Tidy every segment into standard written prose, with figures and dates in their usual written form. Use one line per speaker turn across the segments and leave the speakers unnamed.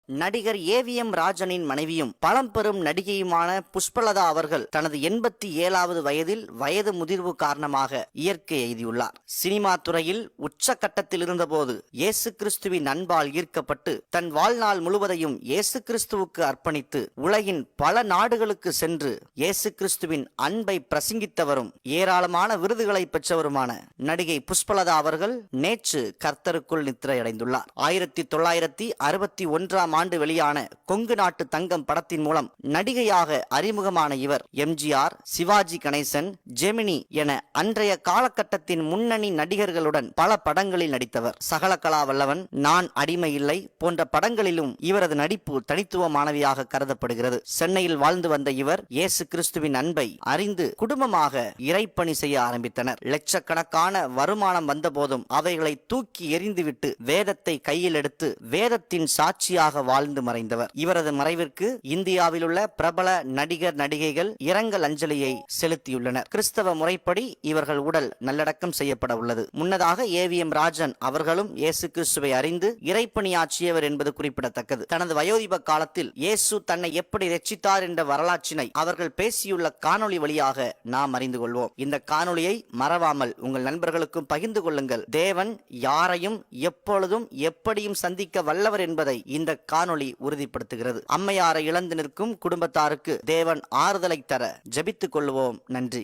நடிகர் ஏவிஎம் ராஜனின் மனைவியும் பழம்பெரும் நடிகையுமான புஷ்பலதா அவர்கள் தனது 87வது வயதில் வயது முதிர்வு காரணமாக இயற்கை எய்தியுள்ளார். சினிமா துறையில் உச்சகட்டத்தில் இருந்தபோது இயேசு கிறிஸ்துவின் அன்பால் ஈர்க்கப்பட்டு தன் வாழ்நாள் முழுவதையும் இயேசு கிறிஸ்துவுக்கு அர்ப்பணித்து உலகின் பல நாடுகளுக்கு சென்று இயேசு கிறிஸ்துவின் அன்பை பிரசங்கித்தவரும் ஏராளமான விருதுகளை பெற்றவருமான நடிகை புஷ்பலதா அவர்கள் நேற்று கர்த்தருக்குள் நித்திரையடைந்துள்ளார். 1961ஆம் ஆண்டு வெளியான கொங்கு நாட்டு தங்கம் படத்தின் மூலம் நடிகையாக அறிமுகமான இவர் எம்ஜிஆர், சிவாஜி கணேசன், ஜெமினி என அன்றைய காலகட்டத்தின் முன்னணி நடிகர்களுடன் பல படங்களில் நடித்தவர். சகலகலா வல்லவன், நான் அடிமை இல்லை போன்ற படங்களிலும் இவரது நடிப்பு தனித்துவமானவையாக கருதப்படுகிறது. சென்னையில் வாழ்ந்து வந்த இவர் இயேசு கிறிஸ்துவின் அன்பை அறிந்து குடும்பமாக இறைப்பணி செய்ய ஆரம்பித்தனர். லட்சக்கணக்கான வருமானம் வந்த போதும் அவைகளை தூக்கி எறிந்துவிட்டு வேதத்தை கையில் எடுத்து வேதத்தின் சாட்சியாக வாழ்ந்து மறைந்தவர். இவரது மறைவிற்கு இந்தியாவில் உள்ள பிரபல நடிகர் நடிகைகள் இரங்கல் அஞ்சலியை செலுத்தியுள்ளனர். கிறிஸ்தவ முறைப்படி இவர்கள் உடல் நல்லடக்கம் செய்யப்பட உள்ளது. முன்னதாக ஏவிஎம் ராஜன் அவர்களும் இயேசு கிறிஸ்துவை அறிந்து இறைப்பணியாற்றியவர் என்பது குறிப்பிடத்தக்கது. தனது வயோதிப காலத்தில் இயேசு தன்னை எப்படி ரட்சித்தார் என்ற வரலாற்றினை அவர்கள் பேசியுள்ள காணொளி வழியாக நாம் அறிந்து கொள்வோம். இந்த காணொளியை மறவாமல் உங்கள் நண்பர்களுக்கும் பகிர்ந்து கொள்ளுங்கள். தேவன் யாரையும் எப்பொழுதும் எப்படியும் சந்திக்க வல்லவர் என்பதை இந்த காணொளி உறுதிப்படுத்துகிறது. அம்மையாரை இழந்து நிற்கும் குடும்பத்தாருக்கு தேவன் ஆறுதலை தர ஜெபித்துக் கொள்வோம். நன்றி.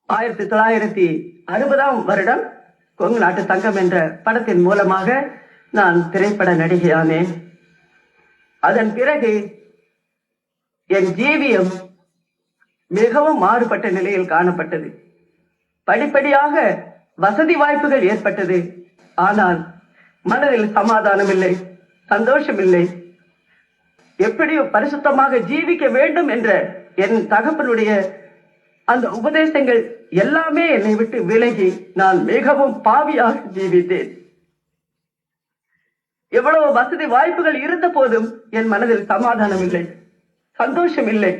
1960ஆம் வருடம் கொங்கு நாட்டு தங்கம் என்ற படத்தின் மூலமாக நான் திரைப்பட நடிகையானேன். அதன் பிறகு என் ஜீவியம் மிகவும் மாறுபட்ட நிலையில் காணப்பட்டது. படிப்படியாக வசதி வாய்ப்புகள் ஏற்பட்டது. ஆனால் மனதில் சமாதானம் இல்லை, சந்தோஷம் இல்லை. எப்படியோ பரிசுத்தமாக ஜீவிக்க வேண்டும் என்ற என் தகப்பனுடைய அந்த உபதேசங்கள் எல்லாமே என்னை விட்டு விலகி நான் மிகவும் பாவியாக ஜீவித்தேன். எவ்வளவு வசதி வாய்ப்புகள் இருந்த போதும் என் மனதில் சமாதானம் இல்லை, சந்தோஷம் இல்லை.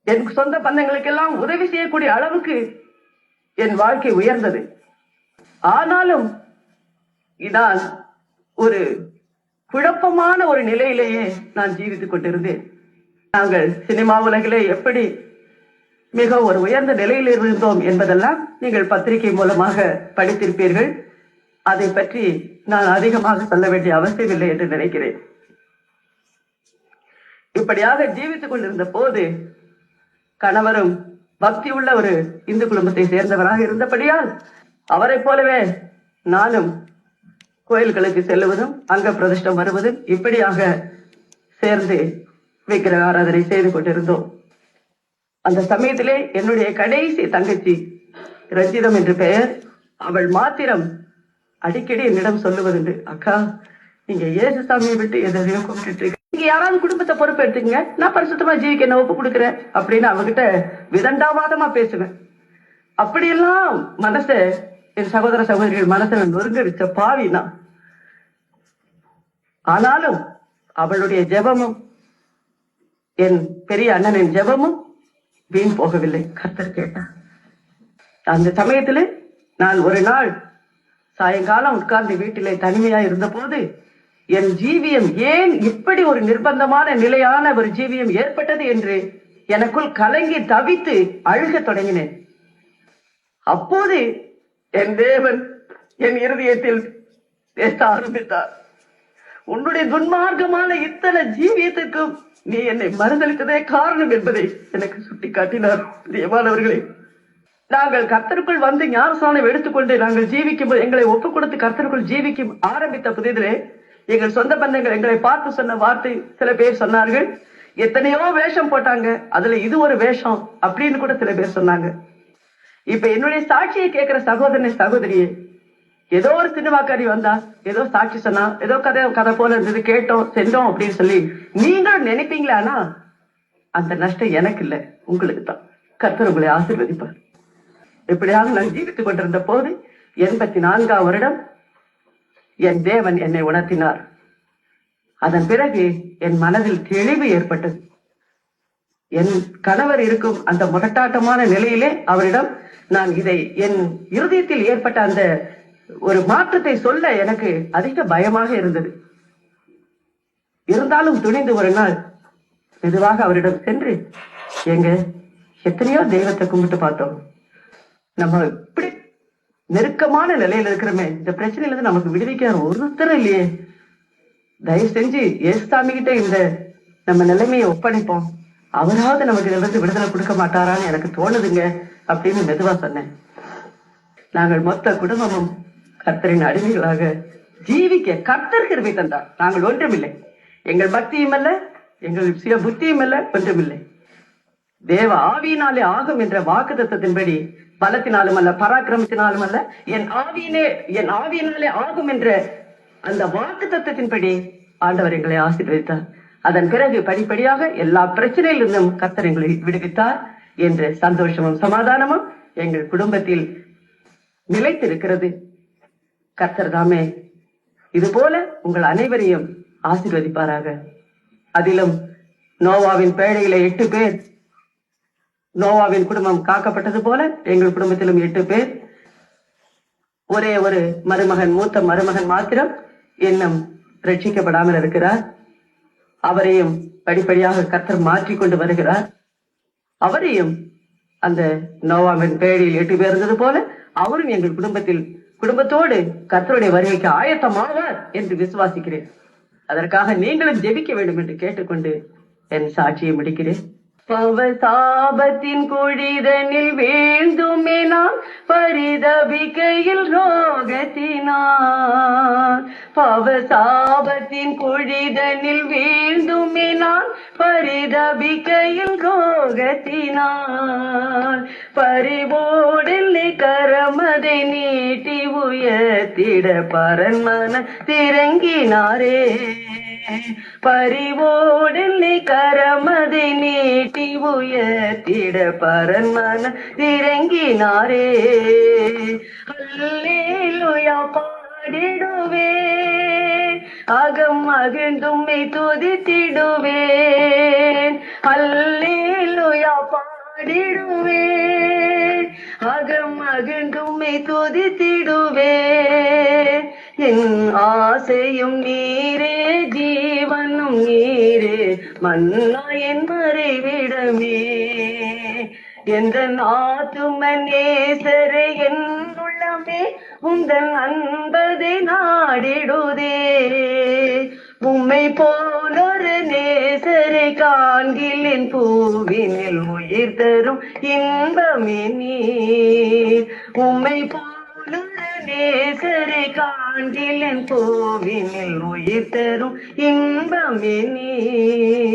என் சொந்த பந்தங்களுக்கெல்லாம் உதவி செய்யக்கூடிய அளவுக்கு என் வாழ்க்கை உயர்ந்தது. ஆனாலும் நான் ஒரு குழப்பமான ஒரு நிலையிலேயே நான் ஜீவித்துக் கொண்டிருந்தேன். நாங்கள் சினிமா உலகிலே எப்படி மிக ஒரு உயர்ந்த நிலையில் இருந்தோம் என்பதெல்லாம் நீங்கள் பத்திரிகை மூலமாக படித்திருப்பீர்கள். அதை பற்றி நான் அதிகமாக சொல்ல வேண்டிய அவசியமில்லை என்று நினைக்கிறேன். இப்படியாக ஜீவித்துக் கொண்டிருந்த போது கணவரும் பக்தி உள்ள ஒரு இந்து குடும்பத்தை சேர்ந்தவராக இருந்தபடியால் அவரை போலவே நானும் கோயில்களுக்கு செல்லுவதும் அங்க பிரதிஷ்டம் வருவதும் இப்படியாக சேர்ந்து விக்கிரக ஆராதனை செய்து கொண்டிருந்தோம். அந்த சமயத்திலே என்னுடைய கடைசி தங்கச்சி ரஞ்சிதம் என்று பெயர், அவள் மாத்திரம் அடிக்கடி என்னிடம் சொல்லுவதுண்டு, அக்கா நீங்க இயேசு சாமியை விட்டு எதையோ கும்பிட்டு நீங்க யாராவது குடும்பத்தை பொறுப்பு எடுத்துங்க, நான் பரிசுத்தமா ஜீவிக்க என்ன ஒப்பு கொடுக்குறேன் அப்படின்னு அவகிட்ட விதண்டாவாதமா பேசுவேன். அப்படியெல்லாம் மனச என் சகோதர சகோதரிகள் மனசை நொறுங்க வச்ச பாவினா. ஆனாலும் அவளுடைய ஜெபமும் என் பெரிய அண்ணனின் ஜெபமும் வீண் போகவில்லை. கர்த்தர் கேட்டார். அந்த சமயத்திலே நான் ஒரு நாள் சாயங்காலம் உட்கார்ந்து வீட்டிலே தனிமையா இருந்த போது என் ஜீவியம் ஏன் இப்படி ஒரு நிர்பந்தமான நிலையான ஒரு ஜீவியம் ஏற்பட்டது என்று எனக்குள் கலங்கி தவித்து அழுக தொடங்கினேன். அப்போது என் தேவன் என் இருதயத்தில் பேச ஆரம்பித்தார். உன்னுடைய துன்மார்க்கமான இத்தனை ஜீவியத்திற்கும் நீ என்னை மறுதளித்ததே காரணம் என்பதை எனக்கு சுட்டிக்காட்டினார். பிரியமானவர்களே, நாங்கள் கர்த்தருக்குள் வந்து ஞானஸ்நானம் எடுத்துக்கொண்டு நாங்கள் ஜீவிக்கும் எங்களை ஒப்புக் கொடுத்து கர்த்தருக்குள் ஜீவிக்கும் ஆரம்பித்த புதிதிலே எங்கள் சொந்த பந்தங்கள் எங்களை பார்த்து சொன்ன வார்த்தை சில பேர் சொன்னார்கள். எத்தனையோ வேஷம் போட்டாங்க, அதுல இது ஒரு வேஷம் அப்படின்னு கூட சில பேர் சொன்னாங்க. இப்ப என்னுடைய சாட்சியை கேட்கிற சகோதரனை சகோதரியே, ஏதோ ஒரு சினிமாக்காரி வந்தா ஏதோ சாட்சி சொன்னா ஏதோ கதை போல இருந்தது, கேட்டோம் சென்றோம் அப்படின்னு சொல்லி நீங்களும் நினைப்பீங்களானா அந்த நஷ்டம் எனக்கு இல்ல, உங்களுக்கு தான். கர்த்தர் உங்களை ஆசீர்வதிப்பார். இப்படியாக நான் ஜீவித்துக் கொண்டிருந்த போது 84ஆம் வருடம் என் தேவன் என்னை உணர்த்தினார். அதன் பிறகு என் மனதில் தெளிவு ஏற்பட்டது. என் கணவர் இருக்கும் அந்த முரட்டாட்டமான நிலையிலே அவரிடம் நான் இதை என் இருதயத்தில் ஏற்பட்ட அந்த ஒரு மாற்றத்தை சொல்ல எனக்கு அதிக பயமாக இருந்தது. இருந்தாலும் துணிந்து ஒரு நாள் மெதுவாக அவரிடம் சென்று, எங்க எத்தனையோ தெய்வத்தை கும்பிட்டு பார்த்தோம், நம்ம இப்படி நெருக்கமான நிலையில இருக்கிறோமே, இந்த பிரச்சனையில இருந்து நமக்கு விடுவிக்க ஒருத்தரும் இல்லையே, தயவு செஞ்சு ஏசுசாமி கிட்ட இந்த நம்ம நிலைமையை ஒப்படைப்போம், அவராவது நமக்கு இதுல இருந்து விடுதலை கொடுக்க மாட்டாரான்னு எனக்கு தோணுதுங்க அப்படின்னு மெதுவா சொன்னேன். நாங்கள் மொத்த குடும்பமும் கர்த்தரின் அடிமைகளாக ஜீவிக்க கர்த்தர் கிருபை தந்தார். நாங்கள் ஒன்றுமில்லை, எங்கள் பக்தியும் அல்ல, எங்கள் சுய புத்தியும் அல்ல, ஒன்றுமில்லை. தேவ ஆவியினாலே ஆகும் என்ற வாக்கு தத்துவத்தின்படி, பலத்தினாலும் அல்ல, பராக்கிரமத்தினாலும் அல்ல, என் ஆவியினாலே ஆகும் என்ற அந்த வாக்கு தத்துவத்தின்படி ஆண்டவர் எங்களை ஆசீர்வதித்தார். அதன் பிறகு படிப்படியாக எல்லா பிரச்சனையிலிருந்தும் கர்த்தர் எங்களை விடுவித்தார் என்ற சந்தோஷமும் சமாதானமும் எங்கள் குடும்பத்தில் நிலைத்திருக்கிறது. கர்த்தர் தாமே இது போல உங்கள் அனைவரையும் ஆசீர்வதிப்பாராக. அதிலும் நோவாவின் பேழையில 8 பேர், நோவாவின் குடும்பம் காக்கப்பட்டது போல எங்கள் குடும்பத்திலும் 8 பேர். ஒரே ஒரு மருமகன், மூத்த மருமகன் மாத்திரம் இன்னும் ரட்சிக்கப்படாமல் இருக்கிறார். அவரையும் படிப்படியாக கர்த்தர் மாற்றிக் கொண்டு வருகிறார். அவரையும் அந்த நோவாவின் பேழையில் 8 பேர் இருந்தது போல அவரும் எங்கள் குடும்பத்தோடு கர்த்தருடைய வருகைக்கு ஆயத்தமாவார் என்று விசுவாசிக்கிறேன். அதற்காக நீங்களும் ஜெபிக்க வேண்டும் என்று கேட்டுக்கொண்டு என் சாட்சியை முடிக்கிறேன். பவசாபத்தின் குழிதனில் வீழ்ந்துமே நான் பரிதபிக்கையில் ரோகத்தினான். பவசாபத்தின் குழிதனில் வீழ்ந்துமே நான் பரிதபிக்கையில் ரோகத்தினான். பரிவோடெல்லை கரமதை நீட்டி உயர்த்திட பரன்மன திரங்கினாரே. பரிவோடெல்லை கரமதை நீட்டி உயர்த்திட பரன்மன திரங்கினாரே. அல்லேலூயா பாடிடுவேன், அகம் மகிழ்ந்தும்மை துதித்திடுவேன். அல்லேலூயா பாடிடுவேன், அகம் மகிழ்ந்தும்மை துதித்திடுவேன். என் ஆசையும் நீரே, ஜீவனும் நீரே, மன்னா என் மறைவிடமே. எந்த ஆத்தும நேசரே, என் உள்ளமே உந்தன் அன்பதை நாடிடுதே. உம்மை போலொரு நேசரை காண்கிலேன், பூவினில் உயிர் தரும் இன்பமே நீர். உம்மை போலொரு நேசரை காண்கிலேன், பூவினில் உயிர் தரும் இன்பமே நீர்.